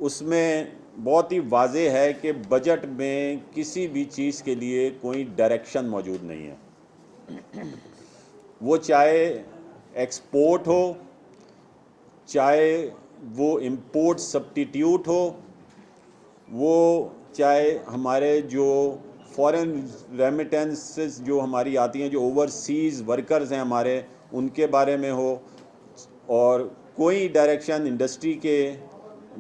उसमें बहुत ही वाज़ेह है कि बजट में किसी भी चीज़ के लिए कोई डायरेक्शन मौजूद नहीं है। वो चाहे एक्सपोर्ट हो, चाहे वो इंपोर्ट सब्स्टिट्यूट हो, वो चाहे हमारे जो फॉरेन रेमिटेंसेस जो हमारी आती हैं, जो ओवरसीज़ वर्कर्स हैं हमारे, उनके बारे में हो, और कोई डायरेक्शन इंडस्ट्री के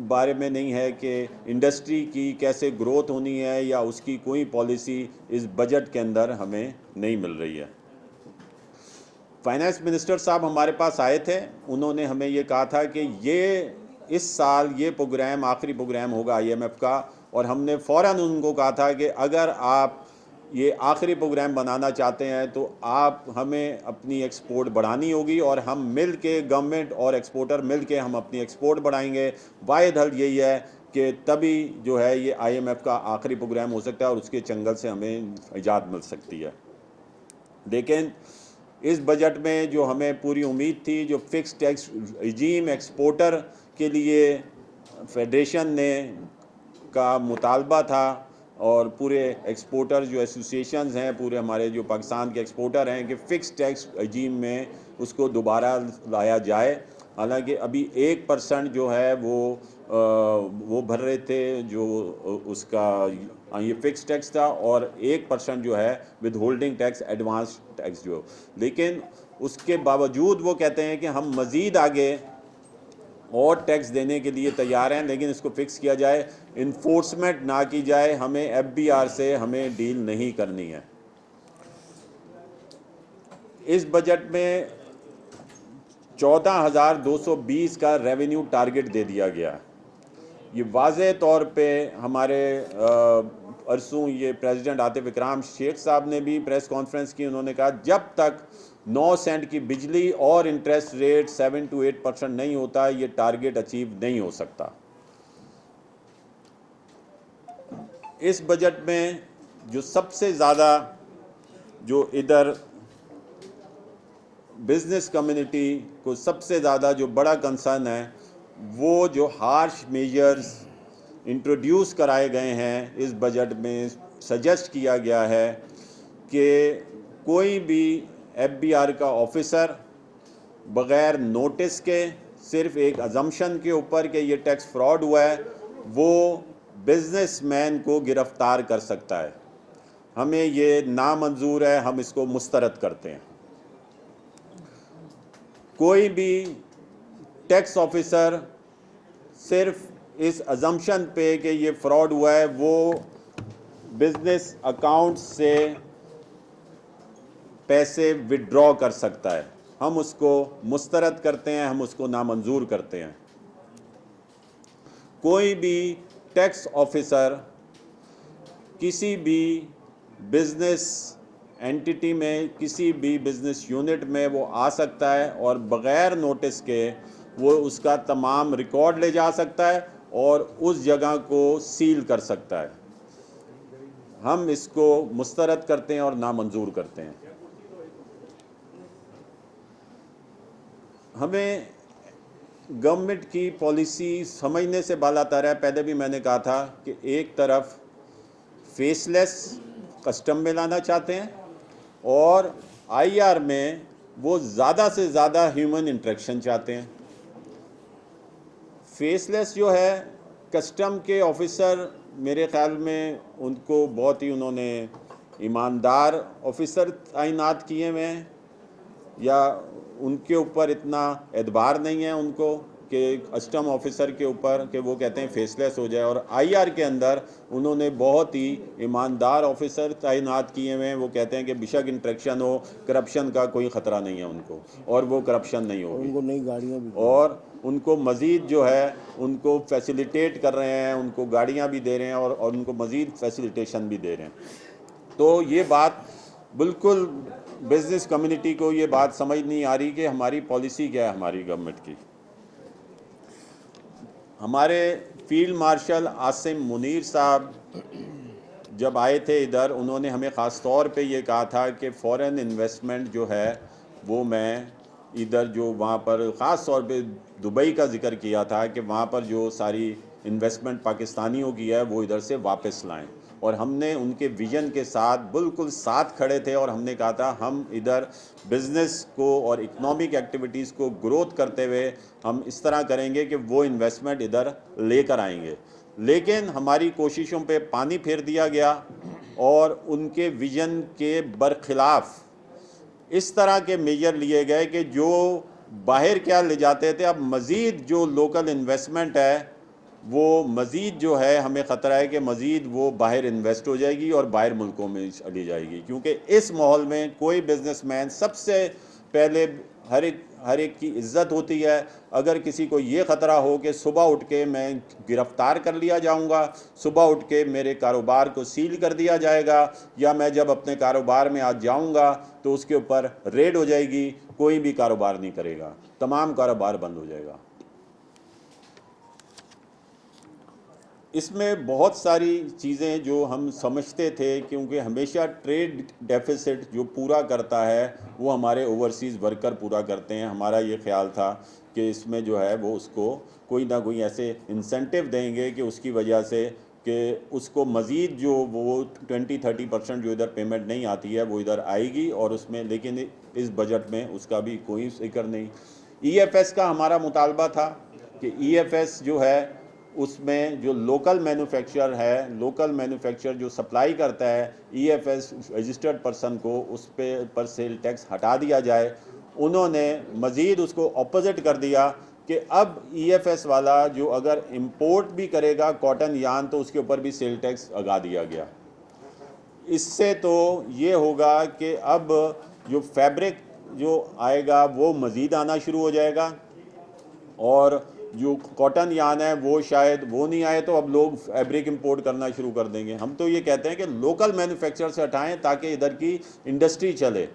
बारे में नहीं है कि इंडस्ट्री की कैसे ग्रोथ होनी है, या उसकी कोई पॉलिसी इस बजट के अंदर हमें नहीं मिल रही है। फाइनेंस मिनिस्टर साहब हमारे पास आए थे, उन्होंने हमें ये कहा था कि ये इस साल ये प्रोग्राम आखिरी प्रोग्राम होगा आईएमएफ का, और हमने फ़ौरन उनको कहा था कि अगर आप ये आखिरी प्रोग्राम बनाना चाहते हैं तो आप हमें अपनी एक्सपोर्ट बढ़ानी होगी, और हम मिल के गवर्नमेंट और एक्सपोर्टर मिल के हम अपनी एक्सपोर्ट बढ़ाएंगे। वाहिद हल यही है कि तभी जो है ये आईएमएफ का आखिरी प्रोग्राम हो सकता है और उसके चंगल से हमें इजाज़त मिल सकती है। लेकिन इस बजट में जो हमें पूरी उम्मीद थी, जो फिक्स टैक्स रिजीम एक्सपोर्टर के लिए फेडरेशन ने का मुतालबा था, और पूरे एक्सपोर्टर जो एसोसिएशंस हैं, पूरे हमारे जो पाकिस्तान के एक्सपोर्टर हैं, कि फ़िक्स टैक्स रजीम में उसको दोबारा लाया जाए। हालांकि अभी 1% जो है वो भर रहे थे, जो उसका ये फ़िक्स टैक्स था, और 1% जो है with holding tax, advance tax जो, लेकिन उसके बावजूद वो कहते हैं कि हम मज़ीद आगे और टैक्स देने के लिए तैयार हैं, लेकिन इसको फिक्स किया जाए, इन्फोर्समेंट ना की जाए, हमें एफबीआर से हमें डील नहीं करनी है। इस बजट में 14,220 का रेवेन्यू टारगेट दे दिया गया। ये वाज़े तौर पे हमारे परसों ये प्रेसिडेंट आतिफ इकराम शेख साहब ने भी प्रेस कॉन्फ्रेंस की, उन्होंने कहा जब तक 9 सेंट की बिजली और इंटरेस्ट रेट 7 to 8% नहीं होता, ये टारगेट अचीव नहीं हो सकता। इस बजट में जो सबसे ज़्यादा जो इधर बिज़नेस कम्युनिटी को सबसे ज़्यादा जो बड़ा कंसर्न है, वो जो हार्श मेजर्स इंट्रोड्यूस कराए गए हैं इस बजट में, सजेस्ट किया गया है कि कोई भी एफबीआर का ऑफिसर बग़ैर नोटिस के, सिर्फ एक अजम्पशन के ऊपर कि ये टैक्स फ्रॉड हुआ है, वो बिजनेसमैन को गिरफ्तार कर सकता है। हमें ये नामंजूर है, हम इसको मुस्तरद करते हैं। कोई भी टैक्स ऑफिसर सिर्फ इस अजम्पशन पे कि ये फ्रॉड हुआ है, वो बिजनेस अकाउंट से पैसे विड्रॉ कर सकता है, हम उसको मुस्तरद करते हैं, हम उसको नामंजूर करते हैं। कोई भी टैक्स ऑफिसर किसी भी बिजनेस एंटिटी में, किसी भी बिजनेस यूनिट में वो आ सकता है, और बग़ैर नोटिस के वो उसका तमाम रिकॉर्ड ले जा सकता है और उस जगह को सील कर सकता है। हम इसको मुस्तरद करते हैं और नामंजूर करते हैं। हमें गवर्नमेंट की पॉलिसी समझने से बालातर है। पहले भी मैंने कहा था कि एक तरफ फेसलेस कस्टम में लाना चाहते हैं, और आईआर में वो ज़्यादा से ज़्यादा ह्यूमन इंटरेक्शन चाहते हैं। फेसलेस जो है, कस्टम के ऑफिसर मेरे ख़्याल में उनको बहुत ही उन्होंने ईमानदार ऑफिसर तैनात किए हुए हैं, या उनके ऊपर इतना एतबार नहीं है उनको कि कस्टम ऑफिसर के ऊपर कि वो कहते हैं फेसलेस हो जाए। और आईआर के अंदर उन्होंने बहुत ही ईमानदार ऑफिसर तैनात किए हुए हैं, वो कहते हैं कि बेशक इंट्रैक्शन हो, करप्शन का कोई ख़तरा नहीं है उनको, और वो करप्शन नहीं होगी। उनको नई गाड़ियाँ भी, और उनको मज़ीद जो है उनको फैसिलिटेट कर रहे हैं, उनको गाड़ियाँ भी दे रहे हैं, और उनको मज़ीद फैसिलिटेशन भी दे रहे हैं। तो ये बात बिल्कुल बिज़नेस कम्युनिटी को ये बात समझ नहीं आ रही कि हमारी पॉलिसी क्या है हमारी गवर्नमेंट की। हमारे फील्ड मार्शल आसिम मुनीर साहब जब आए थे इधर, उन्होंने हमें ख़ास तौर पे ये कहा था कि फ़ॉरेन इन्वेस्टमेंट जो है वो मैं इधर जो वहाँ पर ख़ास तौर पे दुबई का जिक्र किया था कि वहाँ पर जो सारी इन्वेस्टमेंट पाकिस्तानियों की है वो इधर से वापस लाएं, और हमने उनके विजन के साथ बिल्कुल साथ खड़े थे और हमने कहा था हम इधर बिज़नेस को और इकोनॉमिक एक्टिविटीज़ को ग्रोथ करते हुए हम इस तरह करेंगे कि वो इन्वेस्टमेंट इधर लेकर आएंगे। लेकिन हमारी कोशिशों पे पानी फेर दिया गया और उनके विजन के बरखिलाफ़ इस तरह के मेजर लिए गए कि जो बाहर क्या ले जाते थे, अब मज़ीद जो लोकल इन्वेस्टमेंट है वो मज़ीद जो है हमें ख़तरा है कि मज़ीद वो बाहर इन्वेस्ट हो जाएगी और बाहर मुल्कों में चली जाएगी, क्योंकि इस माहौल में कोई बिजनेसमैन सबसे पहले हर एक की इज्जत होती है। अगर किसी को ये ख़तरा हो कि सुबह उठ के मैं गिरफ़्तार कर लिया जाऊंगा, सुबह उठ के मेरे कारोबार को सील कर दिया जाएगा, या मैं जब अपने कारोबार में आज जाऊंगा तो उसके ऊपर रेड हो जाएगी, कोई भी कारोबार नहीं करेगा, तमाम कारोबार बंद हो जाएगा। इसमें बहुत सारी चीज़ें जो हम समझते थे, क्योंकि हमेशा ट्रेड डेफिसिट जो पूरा करता है वो हमारे ओवरसीज़ वर्कर पूरा करते हैं। हमारा ये ख्याल था कि इसमें जो है वो उसको कोई ना कोई ऐसे इंसेंटिव देंगे कि उसकी वजह से कि उसको मज़ीद जो वो 20-30% जो इधर पेमेंट नहीं आती है वो इधर आएगी, और उसमें लेकिन इस बजट में उसका भी कोई जिक्र नहीं। EFS का हमारा मुतालबा था कि EFS जो है उसमें जो लोकल मैन्युफैक्चरर है, लोकल मैन्युफैक्चरर जो सप्लाई करता है EFS रजिस्टर्ड पर्सन को, उस पर सेल टैक्स हटा दिया जाए। उन्होंने मज़ीद उसको ऑपोजिट कर दिया कि अब EFS वाला जो अगर इंपोर्ट भी करेगा कॉटन यान तो उसके ऊपर भी सेल टैक्स लगा दिया गया। इससे तो ये होगा कि अब जो फैब्रिक जो आएगा वो मज़ीद आना शुरू हो जाएगा, और जो कॉटन यान है वो शायद वो नहीं आए तो अब लोग फैब्रिक इंपोर्ट करना शुरू कर देंगे। हम तो ये कहते हैं कि लोकल मैन्युफैक्चरर से हटाएं ताकि इधर की इंडस्ट्री चले।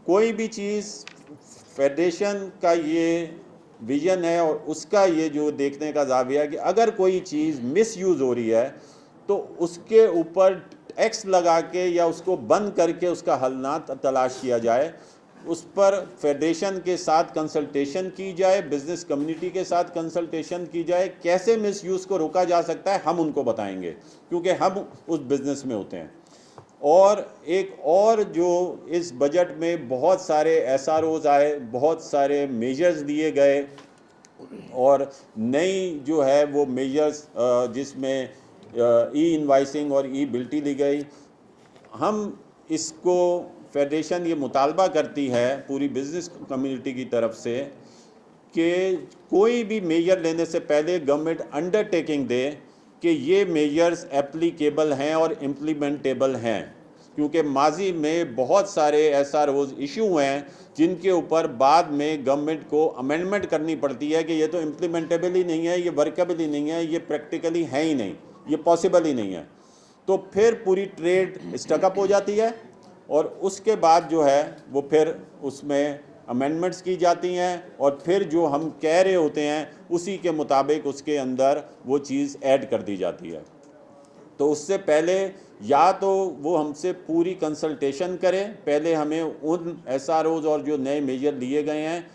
कोई भी चीज़ फेडरेशन का ये विजन है और उसका ये जो देखने का जाविया है कि अगर कोई चीज़ मिसयूज़ हो रही है तो उसके ऊपर टैक्स लगा के या उसको बंद करके उसका हल ना तलाश किया जाए, उस पर फेडरेशन के साथ कंसल्टेशन की जाए, बिजनेस कम्युनिटी के साथ कंसल्टेशन की जाए, कैसे मिसयूज़ को रोका जा सकता है हम उनको बताएंगे, क्योंकि हम उस बिज़नेस में होते हैं। और एक और जो इस बजट में बहुत सारे SROs आए, बहुत सारे मेजर्स दिए गए, और नई जो है वो मेजर्स जिसमें E-इनवाइसिंग और E-बिल्टी ली गई। हम इसको फेडरेशन ये मुतालबा करती है पूरी बिज़नेस कम्युनिटी की तरफ से कि कोई भी मेजर लेने से पहले गवर्नमेंट अंडरटेकिंग दे कि ये मेजर्स एप्लीकेबल हैं और इम्प्लीमेंटेबल हैं, क्योंकि माजी में बहुत सारे SROs इशू हैं जिनके ऊपर बाद में गवर्नमेंट को अमेंडमेंट करनी पड़ती है कि ये तो इम्प्लीमेंटेबल ही नहीं है, ये वर्केबल ही नहीं है, ये प्रैक्टिकली है ही नहीं, ये पॉसिबल ही नहीं है। तो फिर पूरी ट्रेड स्टकअप हो जाती है, और उसके बाद जो है वो फिर उसमें अमेंडमेंट्स की जाती हैं, और फिर जो हम कह रहे होते हैं उसी के मुताबिक उसके अंदर वो चीज़ ऐड कर दी जाती है। तो उससे पहले या तो वो हमसे पूरी कंसल्टेशन करें, पहले हमें उन SROs और जो नए मेजर लिए गए हैं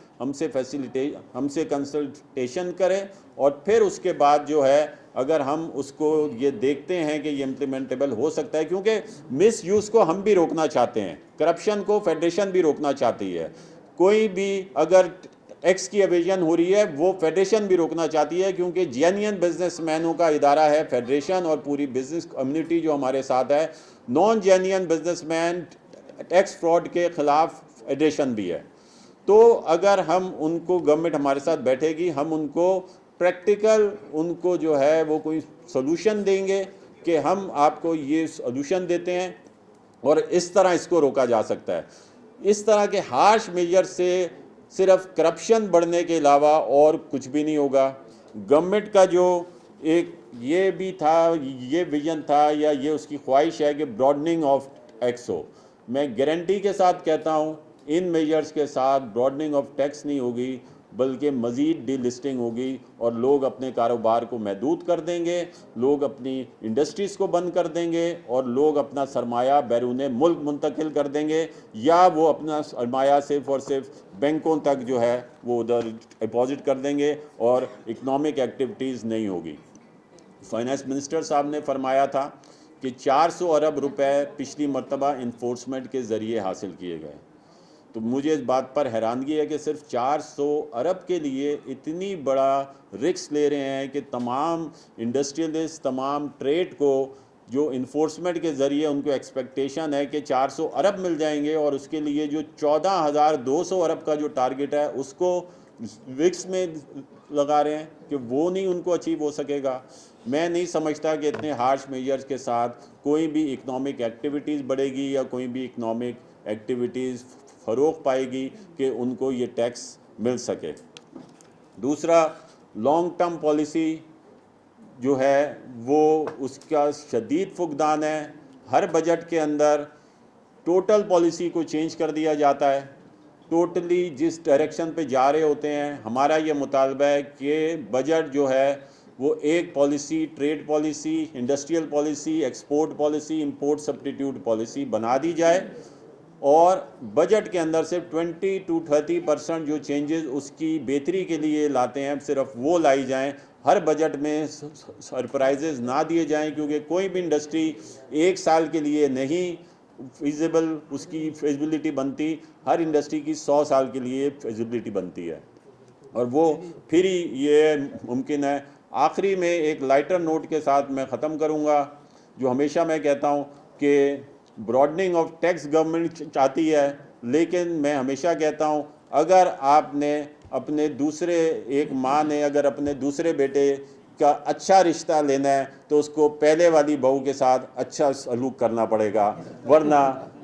हमसे कंसल्टेशन करें, और फिर उसके बाद जो है अगर हम उसको ये देखते हैं कि ये इम्प्लीमेंटेबल हो सकता है, क्योंकि मिस यूज़ को हम भी रोकना चाहते हैं, करप्शन को फेडरेशन भी रोकना चाहती है, कोई भी अगर टैक्स की एवेजन हो रही है वो फेडरेशन भी रोकना चाहती है, क्योंकि जेन्युइन बिजनेसमैनों का इदारा है फेडरेशन और पूरी बिजनेस कम्युनिटी जो हमारे साथ है। Non genuine businessman tax fraud के खिलाफ फेडरेशन भी है। तो अगर हम उनको, गवर्नमेंट हमारे साथ बैठेगी, हम उनको प्रैक्टिकल उनको जो है वो कोई सोल्यूशन देंगे कि हम आपको ये सोल्यूशन देते हैं और इस तरह इसको रोका जा सकता है। इस तरह के हार्श मेजर से सिर्फ करप्शन बढ़ने के अलावा और कुछ भी नहीं होगा। गवर्नमेंट का जो एक ये भी था, ये विजन था या ये उसकी ख्वाहिश है कि ब्रॉडनिंग ऑफ टैक्स हो। मैं गारंटी के साथ कहता हूँ इन मेजर्स के साथ ब्रॉडनिंग ऑफ टैक्स नहीं होगी, बल्कि मज़ीद डीलिस्टिंग होगी और लोग अपने कारोबार को महदूद कर देंगे, लोग अपनी इंडस्ट्रीज़ को बंद कर देंगे और लोग अपना सरमाया बैरून मुल्क मुंतकिल कर देंगे, या वो अपना सरमाया सिर्फ और सिर्फ बैंकों तक जो है वो उधर डिपॉजिट कर देंगे और इकनॉमिक एक्टिविटीज़ नहीं होगी। फाइनेंस मिनिस्टर साहब ने फरमाया था कि 400 अरब रुपए पिछली मरतबा इन्फोर्समेंट के ज़रिए हासिल किए गए। तो मुझे इस बात पर हैरानगी है कि सिर्फ 400 अरब के लिए इतनी बड़ा रिस्क ले रहे हैं कि तमाम इंडस्ट्रियलिस्ट, तमाम ट्रेड को जो इन्फोर्समेंट के ज़रिए उनको एक्सपेक्टेशन है कि 400 अरब मिल जाएंगे और उसके लिए जो 14,200 अरब का जो टारगेट है उसको रिस्क में लगा रहे हैं कि वो नहीं उनको अचीव हो सकेगा। मैं नहीं समझता कि इतने हार्श मेजर्स के साथ कोई भी इकनॉमिक एक्टिविटीज़ बढ़ेगी या कोई भी इकनॉमिक एक्टिविटीज़ फ़रोग पाएगी कि उनको ये टैक्स मिल सके। दूसरा, लॉन्ग टर्म पॉलिसी जो है वो उसका शदीद फुकदान है। हर बजट के अंदर टोटल पॉलिसी को चेंज कर दिया जाता है। टोटली जिस डायरेक्शन पे जा रहे होते हैं, हमारा ये मुतालबा है कि बजट जो है वो एक policy, trade policy, industrial policy, export policy, import substitute policy बना दी जाए और बजट के अंदर सिर्फ 20 to 30% जो चेंजेस उसकी बेहतरी के लिए लाते हैं सिर्फ वो लाई जाएं। हर बजट में सरप्राइजेज ना दिए जाएं, क्योंकि कोई भी इंडस्ट्री एक साल के लिए नहीं फिजिबल, उसकी फिजिबिलिटी बनती, हर इंडस्ट्री की 100 साल के लिए फिजिबिलिटी बनती है और वो फिर ही ये मुमकिन है। आखिरी में एक लाइटर नोट के साथ मैं ख़त्म करूँगा। जो हमेशा मैं कहता हूँ कि ब्रॉडनिंग ऑफ टैक्स गवर्नमेंट चाहती है, लेकिन मैं हमेशा कहता हूँ अगर आपने अपने दूसरे, एक माँ ने अगर अपने दूसरे बेटे का अच्छा रिश्ता लेना है तो उसको पहले वाली बहू के साथ अच्छा सलूक करना पड़ेगा, वरना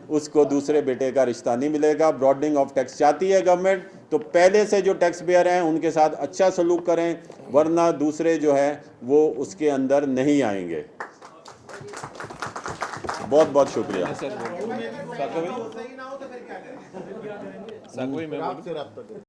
उसको दूसरे बेटे का रिश्ता नहीं मिलेगा। ब्रॉडनिंग ऑफ टैक्स चाहती है गवर्नमेंट तो पहले से जो टैक्स पेयर हैं उनके साथ अच्छा सलूक करें, वरना दूसरे जो है वो उसके अंदर नहीं आएंगे। बहुत बहुत शुक्रिया। सर